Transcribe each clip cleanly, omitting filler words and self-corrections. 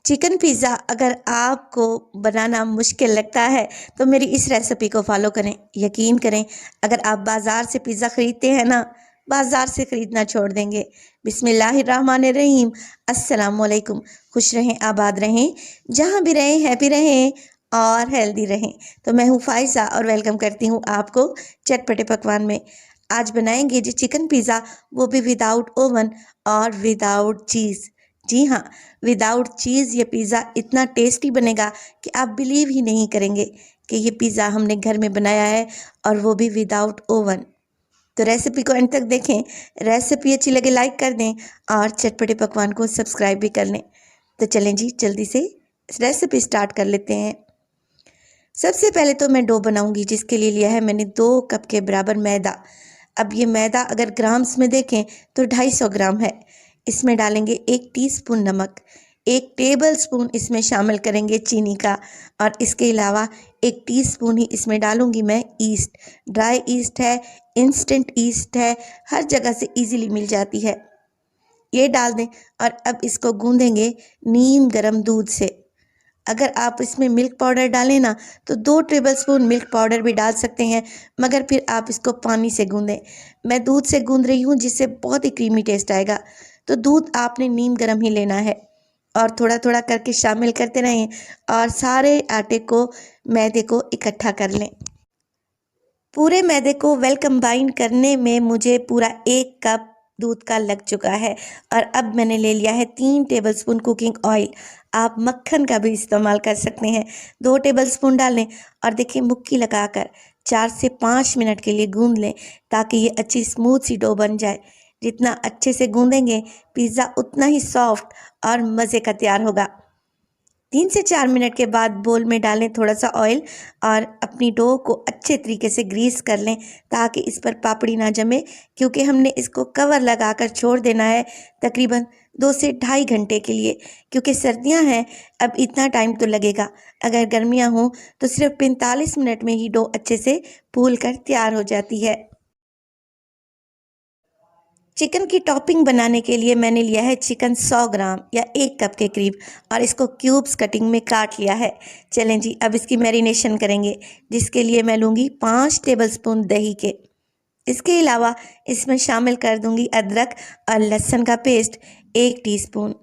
Chicken pizza अगर आपको बनाना मुश्किल लगता है तो मेरी इस रेसिपी को फॉलो करें। यकीन करें, अगर आप बाज़ार से पिज़्ज़ा ख़रीदते हैं ना, बाज़ार से ख़रीदना छोड़ देंगे। बिस्मिल्लाहिर्रहमानिर्रहीम। अस्सलाम वालेकुम। खुश रहें, आबाद रहें, जहाँ भी रहें हैप्पी रहें और हेल्दी रहें। तो मैं हूँ फ़ाइज़ा और वेलकम करती हूँ आपको चटपटे पकवान में। आज बनाएंगे जी चिकन पिज़्ज़ा, वो भी विदाउट ओवन और विदाउट चीज़। जी हाँ, विदाउट चीज़ ये पिज़्ज़ा इतना टेस्टी बनेगा कि आप बिलीव ही नहीं करेंगे कि ये पिज़्ज़ा हमने घर में बनाया है, और वो भी विदाउट ओवन। तो रेसिपी को एंड तक देखें। रेसिपी अच्छी लगे लाइक कर दें और चटपटे पकवान को सब्सक्राइब भी कर लें। तो चलें जी, जल्दी से रेसिपी स्टार्ट कर लेते हैं। सबसे पहले तो मैं डो बनाऊंगी, जिसके लिए लिया है मैंने 2 कप के बराबर मैदा। अब ये मैदा अगर ग्राम्स में देखें तो 250 ग्राम है। इसमें डालेंगे 1 टीस्पून नमक, 1 टेबल स्पून इसमें शामिल करेंगे चीनी का, और इसके अलावा 1 टीस्पून ही इसमें डालूंगी मैं ईस्ट। ड्राई ईस्ट है, इंस्टेंट ईस्ट है, हर जगह से इजीली मिल जाती है। ये डाल दें और अब इसको गूंदेंगे नीम गरम दूध से। अगर आप इसमें मिल्क पाउडर डालें ना तो 2 टेबल स्पून मिल्क पाउडर भी डाल सकते हैं, मगर फिर आप इसको पानी से गूंदें। मैं दूध से गूंद रही हूँ, जिससे बहुत ही क्रीमी टेस्ट आएगा। तो दूध आपने नीम गरम ही लेना है और थोड़ा थोड़ा करके शामिल करते रहें और सारे आटे को, मैदे को इकट्ठा कर लें। पूरे मैदे को वेल कंबाइन करने में मुझे पूरा 1 कप दूध का लग चुका है। और अब मैंने ले लिया है 3 टेबलस्पून कुकिंग ऑयल। आप मक्खन का भी इस्तेमाल कर सकते हैं। 2 टेबलस्पून डालें और देखिए मुक्की लगाकर 4 से 5 मिनट के लिए गूंद लें, ताकि ये अच्छी स्मूथ सी डो बन जाए। जितना अच्छे से गूंदेंगे पिज़्ज़ा उतना ही सॉफ्ट और मज़े का तैयार होगा। 3 से 4 मिनट के बाद बोल में डालें थोड़ा सा ऑयल और अपनी डो को अच्छे तरीके से ग्रीस कर लें, ताकि इस पर पापड़ी ना जमे, क्योंकि हमने इसको कवर लगाकर छोड़ देना है तकरीबन 2 से ढाई घंटे के लिए। क्योंकि सर्दियां हैं, अब इतना टाइम तो लगेगा। अगर गर्मियां हों तो सिर्फ 45 मिनट में ही डो अच्छे से फूल कर तैयार हो जाती है। चिकन की टॉपिंग बनाने के लिए मैंने लिया है चिकन 100 ग्राम या 1 कप के करीब, और इसको क्यूब्स कटिंग में काट लिया है। चलें जी, अब इसकी मैरिनेशन करेंगे, जिसके लिए मैं लूँगी 5 टेबलस्पून दही के। इसके अलावा इसमें शामिल कर दूँगी अदरक और लहसुन का पेस्ट 1 टीस्पून।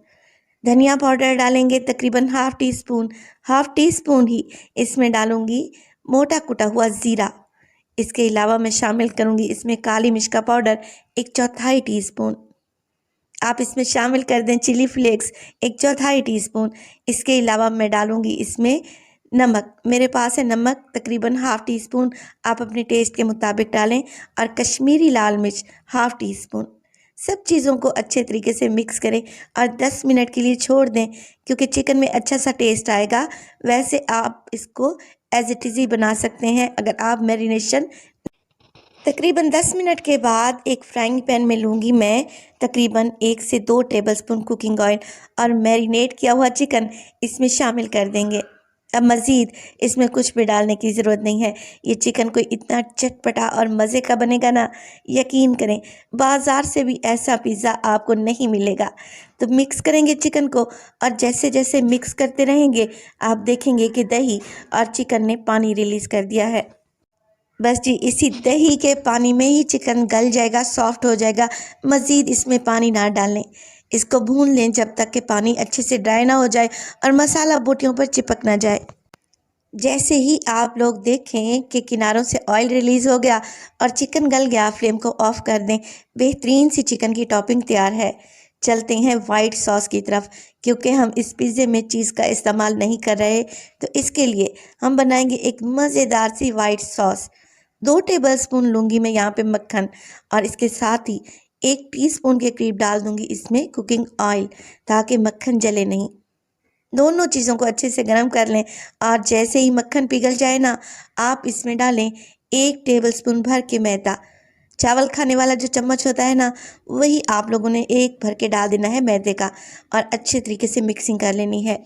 धनिया पाउडर डालेंगे तकरीबन हाफ टी स्पून ही इसमें डालूँगी मोटा कुटा हुआ ज़ीरा। इसके अलावा मैं शामिल करूंगी इसमें काली मिर्च का पाउडर 1/4 टीस्पून। आप इसमें शामिल कर दें चिली फ्लेक्स 1/4 टीस्पून। इसके अलावा मैं डालूंगी इसमें नमक। मेरे पास है नमक तकरीबन हाफ टी स्पून, आप अपने टेस्ट के मुताबिक डालें। और कश्मीरी लाल मिर्च हाफ टी स्पून। सब चीज़ों को अच्छे तरीके से मिक्स करें और 10 मिनट के लिए छोड़ दें, क्योंकि चिकन में अच्छा सा टेस्ट आएगा। वैसे आप इसको एज इट इज़ ही बना सकते हैं अगर आप मैरिनेशन। तकरीबन 10 मिनट के बाद एक फ्राइंग पैन में लूँगी मैं तकरीबन 1 से 2 टेबलस्पून कुकिंग ऑयल, और मैरिनेट किया हुआ चिकन इसमें शामिल कर देंगे। अब मज़ीद इसमें कुछ भी डालने की ज़रूरत नहीं है। ये चिकन कोई इतना चटपटा और मज़े का बनेगा ना, यकीन करें बाज़ार से भी ऐसा पिज़्ज़ा आपको नहीं मिलेगा। तो मिक्स करेंगे चिकन को, और जैसे जैसे मिक्स करते रहेंगे आप देखेंगे कि दही और चिकन ने पानी रिलीज़ कर दिया है। बस जी, इसी दही के पानी में ही चिकन गल जाएगा, सॉफ्ट हो जाएगा। मज़ीद इसमें पानी ना डालें। इसको भून लें जब तक कि पानी अच्छे से ड्राई ना हो जाए और मसाला बोटियों पर चिपक ना जाए। जैसे ही आप लोग देखें कि किनारों से ऑयल रिलीज़ हो गया और चिकन गल गया, फ्लेम को ऑफ कर दें। बेहतरीन सी चिकन की टॉपिंग तैयार है। चलते हैं वाइट सॉस की तरफ। क्योंकि हम इस पिज़्ज़े में चीज़ का इस्तेमाल नहीं कर रहे, तो इसके लिए हम बनाएंगे एक मज़ेदार सी वाइट सॉस। 2 टेबलस्पून लूँगी मैं यहाँ पे मक्खन, और इसके साथ ही 1 टीस्पून के करीब डाल दूँगी इसमें कुकिंग ऑयल, ताकि मक्खन जले नहीं। दोनों चीज़ों को अच्छे से गर्म कर लें, और जैसे ही मक्खन पिघल जाए ना, आप इसमें डालें 1 टेबलस्पून भर के मैदा। चावल खाने वाला जो चम्मच होता है ना, वही आप लोगों ने 1 भर के डाल देना है मैदे का, और अच्छे तरीके से मिक्सिंग कर लेनी है।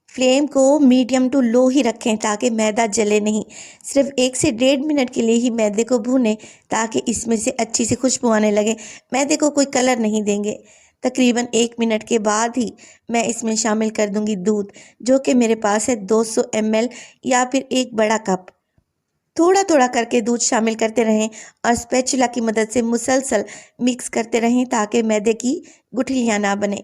फ्लेम को मीडियम टू लो ही रखें, ताकि मैदा जले नहीं। सिर्फ 1 से 1.5 मिनट के लिए ही मैदे को भूनें, ताकि इसमें से अच्छी सी खुशबू आने लगे। मैदे को कोई कलर नहीं देंगे। तकरीबन 1 मिनट के बाद ही मैं इसमें शामिल कर दूंगी दूध, जो कि मेरे पास है 200 ml या फिर एक बड़ा कप। थोड़ा थोड़ा करके दूध शामिल करते रहें और स्पैचुला की मदद से मुसलसल मिक्स करते रहें ताकि मैदे की गुठलियाँ ना बने।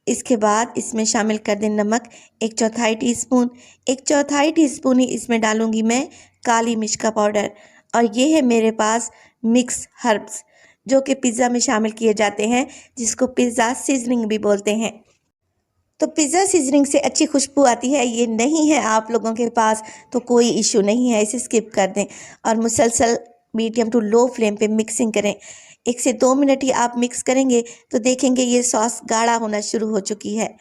इसके बाद इसमें शामिल कर दें नमक 1/4 टीस्पून। 1/4 टीस्पून ही इसमें डालूंगी मैं काली मिर्च का पाउडर। और ये है मेरे पास मिक्स हर्ब्स, जो कि पिज़्ज़ा में शामिल किए जाते हैं, जिसको पिज़्ज़ा सीजनिंग भी बोलते हैं। तो पिज़्ज़ा सीजनिंग से अच्छी खुशबू आती है। ये नहीं है आप लोगों के पास तो कोई इशू नहीं है, इसे स्किप कर दें और मुसलसल मीडियम टू लो फ्लेम पे मिक्सिंग करें। 1 से 2 मिनट ही आप मिक्स करेंगे तो देखेंगे ये सॉस गाढ़ा होना शुरू हो चुकी है।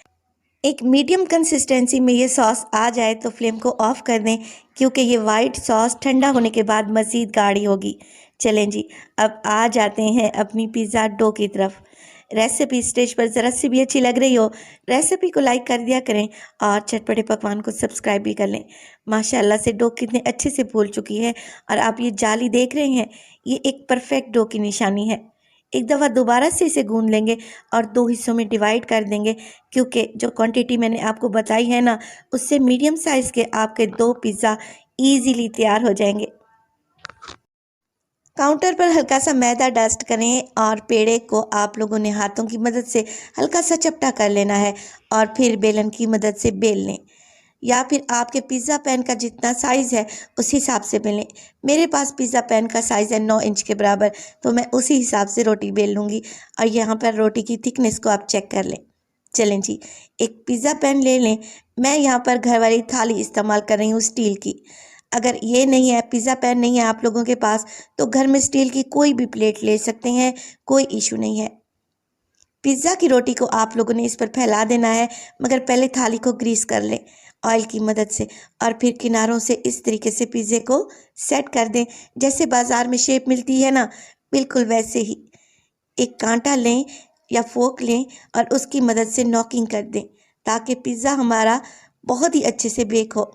एक मीडियम कंसिस्टेंसी में ये सॉस आ जाए तो फ्लेम को ऑफ कर दें, क्योंकि ये वाइट सॉस ठंडा होने के बाद मज़ीद गाढ़ी होगी। चलें जी, अब आ जाते हैं अपनी पिज़्ज़ा डो की तरफ। रेसिपी स्टेज पर ज़रा सी भी अच्छी लग रही हो, रेसिपी को लाइक कर दिया करें और चटपटे पकवान को सब्सक्राइब भी कर लें। माशाल्लाह से डो कितने अच्छे से फूल चुकी है और आप ये जाली देख रहे हैं, ये एक परफेक्ट डो की निशानी है। एक दफ़ा दोबारा से इसे गूंद लेंगे और 2 हिस्सों में डिवाइड कर देंगे, क्योंकि जो क्वांटिटी मैंने आपको बताई है ना, उससे मीडियम साइज़ के आपके 2 पिज़्ज़ा ईज़िली तैयार हो जाएंगे। काउंटर पर हल्का सा मैदा डस्ट करें और पेड़े को आप लोगों ने हाथों की मदद से हल्का सा चपटा कर लेना है और फिर बेलन की मदद से बेल लें, या फिर आपके पिज़्ज़ा पैन का जितना साइज़ है उस हिसाब से बेलें। मेरे पास पिज़्ज़ा पैन का साइज़ है 9 इंच के बराबर, तो मैं उसी हिसाब से रोटी बेल लूँगी। और यहाँ पर रोटी की थिकनेस को आप चेक कर लें। चलें जी, एक पिज़्ज़ा पैन ले लें। मैं यहाँ पर घर वाली थाली इस्तेमाल कर रही हूँ स्टील की। अगर ये नहीं है, पिज़्ज़ा पैन नहीं है आप लोगों के पास, तो घर में स्टील की कोई भी प्लेट ले सकते हैं, कोई इशू नहीं है। पिज़्ज़ा की रोटी को आप लोगों ने इस पर फैला देना है, मगर पहले थाली को ग्रीस कर लें ऑयल की मदद से और फिर किनारों से इस तरीके से पिज़्ज़े को सेट कर दें, जैसे बाज़ार में शेप मिलती है ना, बिल्कुल वैसे ही। एक कांटा लें या फोक लें और उसकी मदद से नॉकिंग कर दें, ताकि पिज़्ज़ा हमारा बहुत ही अच्छे से बेक हो।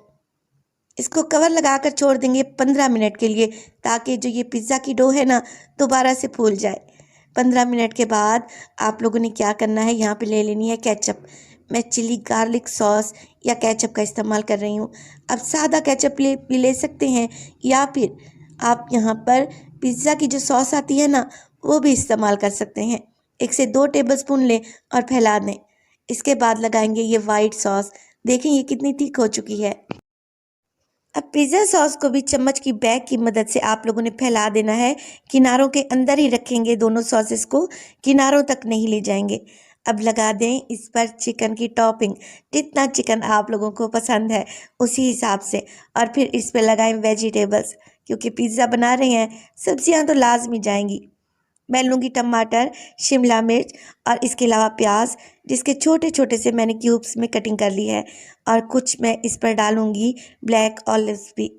इसको कवर लगाकर छोड़ देंगे 15 मिनट के लिए, ताकि जो ये पिज़्ज़ा की डो है ना, दोबारा से फूल जाए। 15 मिनट के बाद आप लोगों ने क्या करना है, यहाँ पे ले लेनी है केचप। मैं चिली गार्लिक सॉस या केचप का इस्तेमाल कर रही हूँ। अब सादा केचप भी ले सकते हैं, या फिर आप यहाँ पर पिज़्ज़ा की जो सॉस आती है ना, वो भी इस्तेमाल कर सकते हैं। 1 से 2 टेबलस्पून लें और फैला दें। इसके बाद लगाएंगे ये वाइट सॉस। देखें ये कितनी थिक हो चुकी है। अब पिज़्ज़ा सॉस को भी चम्मच की बैग की मदद से आप लोगों ने फैला देना है। किनारों के अंदर ही रखेंगे, दोनों सॉसेस को किनारों तक नहीं ले जाएंगे। अब लगा दें इस पर चिकन की टॉपिंग, जितना चिकन आप लोगों को पसंद है उसी हिसाब से। और फिर इस पर लगाएं वेजिटेबल्स, क्योंकि पिज़्ज़ा बना रहे हैं, सब्जियां तो लाजमी जाएंगी। मैं लूँगी टमाटर, शिमला मिर्च और इसके अलावा प्याज, जिसके छोटे छोटे से मैंने क्यूब्स में कटिंग कर ली है। और कुछ मैं इस पर डालूँगी ब्लैक ऑलिव्स भी।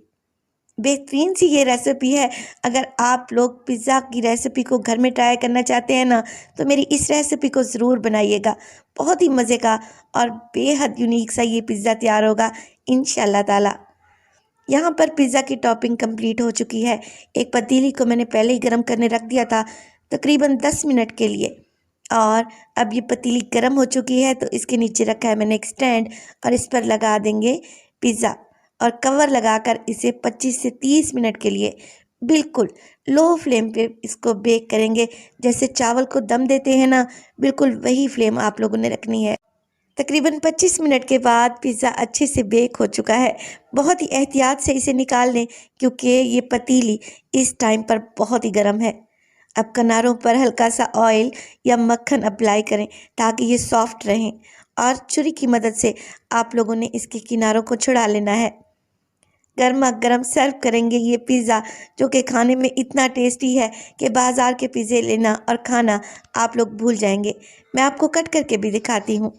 बेहतरीन सी ये रेसिपी है। अगर आप लोग पिज़्ज़ा की रेसिपी को घर में ट्राई करना चाहते हैं ना, तो मेरी इस रेसिपी को ज़रूर बनाइएगा। बहुत ही मज़े का और बेहद यूनिक सा ये पिज़्ज़ा तैयार होगा इंशाल्लाह ताला। यहाँ पर पिज़्ज़ा की टॉपिंग कंप्लीट हो चुकी है। एक पतीली को मैंने पहले ही गर्म करने रख दिया था, तकरीबन 10 मिनट के लिए। और अब ये पतीली गर्म हो चुकी है, तो इसके नीचे रखा है मैंने एक स्टैंड और इस पर लगा देंगे पिज़्ज़ा और कवर लगाकर इसे 25 से 30 मिनट के लिए बिल्कुल लो फ्लेम पे इसको बेक करेंगे। जैसे चावल को दम देते हैं ना, बिल्कुल वही फ्लेम आप लोगों ने रखनी है। तकरीबन 25 मिनट के बाद पिज़्ज़ा अच्छे से बेक हो चुका है। बहुत ही एहतियात से इसे निकाल लें, क्योंकि ये पतीली इस टाइम पर बहुत ही गर्म है। अब किनारों पर हल्का सा ऑयल या मक्खन अप्लाई करें, ताकि ये सॉफ्ट रहें। और छुरी की मदद से आप लोगों ने इसके किनारों को छुड़ा लेना है। गर्मा गर्म सर्व करेंगे ये पिज़्ज़ा, जो कि खाने में इतना टेस्टी है कि बाज़ार के पिज़्ज़े लेना और खाना आप लोग भूल जाएंगे। मैं आपको कट करके भी दिखाती हूँ।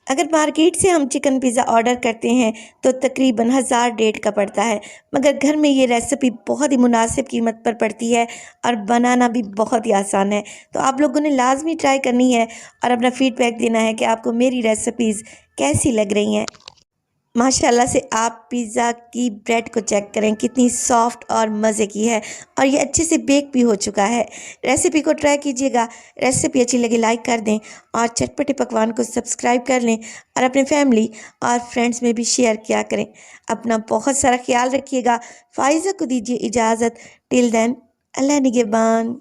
अगर मार्केट से हम चिकन पिज़्ज़ा ऑर्डर करते हैं तो तकरीबन 1000-1,500 का पड़ता है, मगर घर में ये रेसिपी बहुत ही मुनासिब कीमत पर पड़ती है और बनाना भी बहुत ही आसान है। तो आप लोगों ने लाजमी ट्राई करनी है और अपना फीडबैक देना है कि आपको मेरी रेसिपीज़ कैसी लग रही हैं। माशाल्लाह से आप पिज़्ज़ा की ब्रेड को चेक करें कितनी सॉफ्ट और मज़े की है और ये अच्छे से बेक भी हो चुका है। रेसिपी को ट्राई कीजिएगा। रेसिपी अच्छी लगे लाइक कर दें और चटपटे पकवान को सब्सक्राइब कर लें और अपने फैमिली और फ्रेंड्स में भी शेयर किया करें। अपना बहुत सारा ख्याल रखिएगा। फ़ाइज़ा को दीजिए इजाज़त। टिल देन अल्लाह निगहबान।